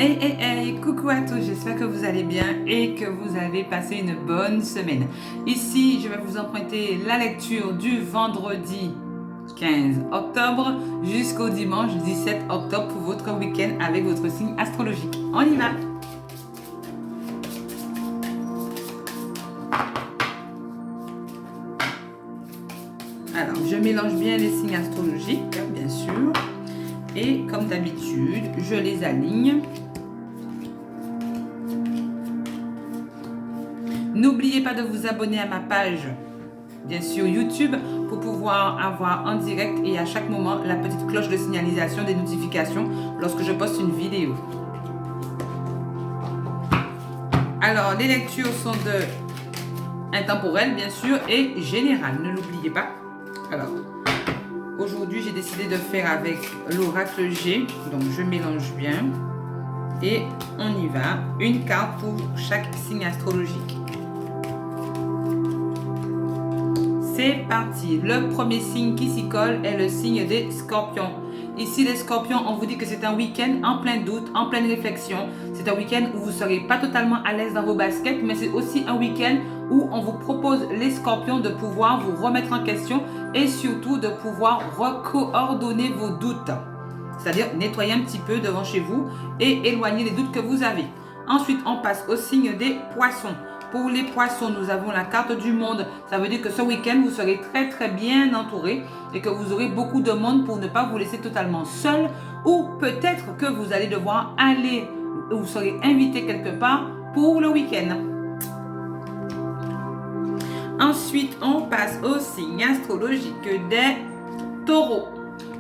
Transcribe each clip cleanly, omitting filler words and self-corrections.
Hey, coucou à tous, j'espère que vous allez bien et que vous avez passé une bonne semaine. Ici, je vais vous emprunter la lecture du vendredi 15 octobre jusqu'au dimanche 17 octobre pour votre week-end avec votre signe astrologique. On y va! Alors, je mélange bien les signes astrologiques, bien sûr. Et comme d'habitude, je les aligne. N'oubliez pas de vous abonner à ma page, bien sûr YouTube, pour pouvoir avoir en direct et à chaque moment la petite cloche de signalisation des notifications lorsque je poste une vidéo. Alors, les lectures sont intemporelles, bien sûr, et générales, ne l'oubliez pas. Alors, aujourd'hui, j'ai décidé de faire avec l'oracle G, donc je mélange bien. Et on y va, une carte pour chaque signe astrologique. C'est parti. Le premier signe qui s'y colle est le signe des scorpions. Ici, les scorpions, on vous dit que c'est un week-end en plein doute, en pleine réflexion. C'est un week-end où vous ne serez pas totalement à l'aise dans vos baskets, mais c'est aussi un week-end où on vous propose, les scorpions, de pouvoir vous remettre en question et surtout de pouvoir recoordonner vos doutes. C'est-à-dire nettoyer un petit peu devant chez vous et éloigner les doutes que vous avez. Ensuite, on passe au signe des poissons. Pour les poissons, nous avons la carte du monde. Ça veut dire que ce week-end, vous serez très bien entouré et que vous aurez beaucoup de monde pour ne pas vous laisser totalement seul, ou peut-être que vous allez devoir aller, vous serez invité quelque part pour le week-end. Ensuite, on passe au signe astrologique des taureaux.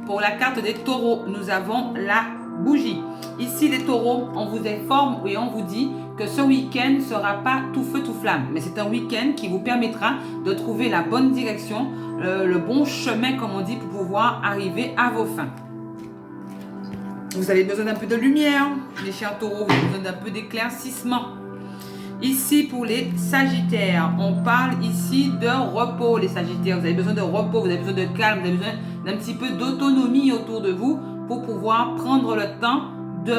Pour la carte des taureaux, nous avons la bougie. Ici, les taureaux, on vous informe et on vous dit que ce week-end ne sera pas tout feu, tout flamme. Mais c'est un week-end qui vous permettra de trouver la bonne direction, le bon chemin, comme on dit, pour pouvoir arriver à vos fins. Vous avez besoin d'un peu de lumière, les chers taureaux, vous avez besoin d'un peu d'éclaircissement. Ici, pour les sagittaires, on parle ici de repos, les sagittaires. Vous avez besoin de repos, vous avez besoin de calme, vous avez besoin d'un petit peu d'autonomie autour de vous pour pouvoir prendre le temps de,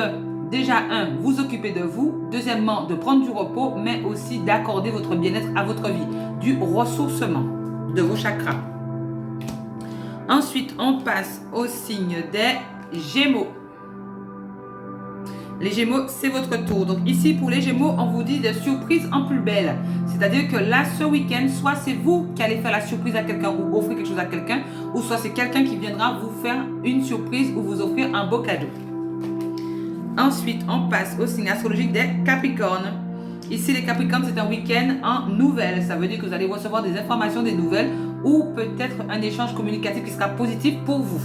déjà, vous occuper de vous, deuxièmement, de prendre du repos, mais aussi d'accorder votre bien-être à votre vie, du ressourcement de vos chakras. Ensuite, on passe au signe des Gémeaux. Les Gémeaux, c'est votre tour. Donc ici, pour les Gémeaux, on vous dit de surprise en plus belle. C'est-à-dire que là, ce week-end, soit c'est vous qui allez faire la surprise à quelqu'un ou offrir quelque chose à quelqu'un, ou soit c'est quelqu'un qui viendra vous faire une surprise ou vous offrir un beau cadeau. Ensuite, on passe au signe astrologique des Capricornes. Ici, les Capricornes, c'est un week-end en nouvelles. Ça veut dire que vous allez recevoir des informations, des nouvelles, ou peut-être un échange communicatif qui sera positif pour vous.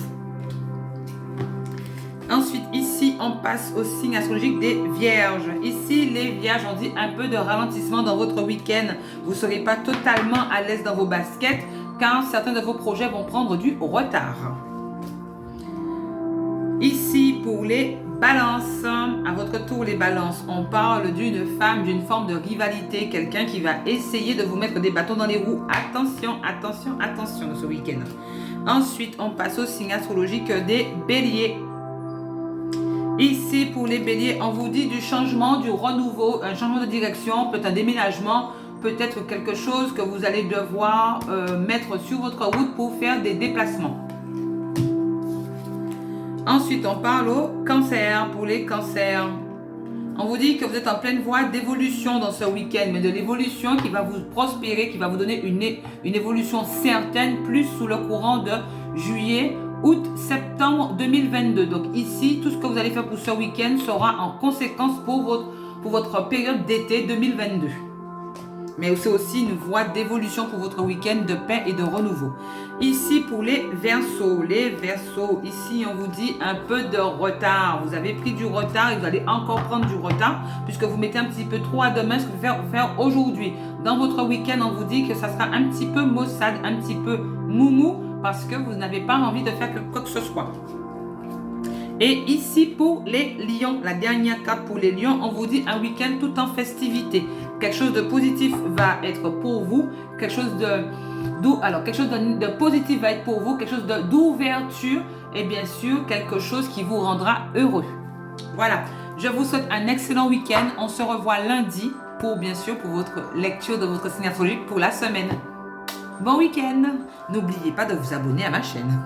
Ensuite, ici, on passe au signe astrologique des Vierges. Ici, les Vierges, on dit un peu de ralentissement dans votre week-end. Vous ne serez pas totalement à l'aise dans vos baskets, car certains de vos projets vont prendre du retard. Ici, pour les Balances, à votre tour les Balances, on parle d'une femme, d'une forme de rivalité, quelqu'un qui va essayer de vous mettre des bâtons dans les roues. Attention de ce week-end. Ensuite, on passe au signe astrologique des Béliers. Ici, pour les Béliers, on vous dit du changement, du renouveau, un changement de direction, peut-être un déménagement, peut-être quelque chose que vous allez devoir mettre sur votre route pour faire des déplacements. Ensuite, on parle au Cancer. Pour les Cancers, on vous dit que vous êtes en pleine voie d'évolution dans ce week-end, mais de l'évolution qui va vous prospérer, qui va vous donner une évolution certaine, plus sous le courant de juillet, août, septembre 2022. Donc ici, tout ce que vous allez faire pour ce week-end sera en conséquence pour votre période d'été 2022. Mais c'est aussi une voie d'évolution pour votre week-end de paix et de renouveau. Ici, pour les Verseaux. Les Verseaux, ici, on vous dit un peu de retard. Vous avez pris du retard et vous allez encore prendre du retard puisque vous mettez un petit peu trop à demain ce que vous faire aujourd'hui. Dans votre week-end, on vous dit que ça sera un petit peu maussade, un petit peu moumou parce que vous n'avez pas envie de faire quoi que ce soit. Et ici, pour les lions, la dernière carte pour les lions, on vous dit un week-end tout en festivité. Quelque chose de positif va être pour vous, quelque chose de positif va être pour vous, quelque chose d'ouverture et bien sûr quelque chose qui vous rendra heureux. Voilà, Je vous souhaite un excellent week-end. On se revoit lundi pour, bien sûr, pour votre lecture de votre signe astrologique pour la semaine. Bon week-end. N'oubliez pas de vous abonner à ma chaîne.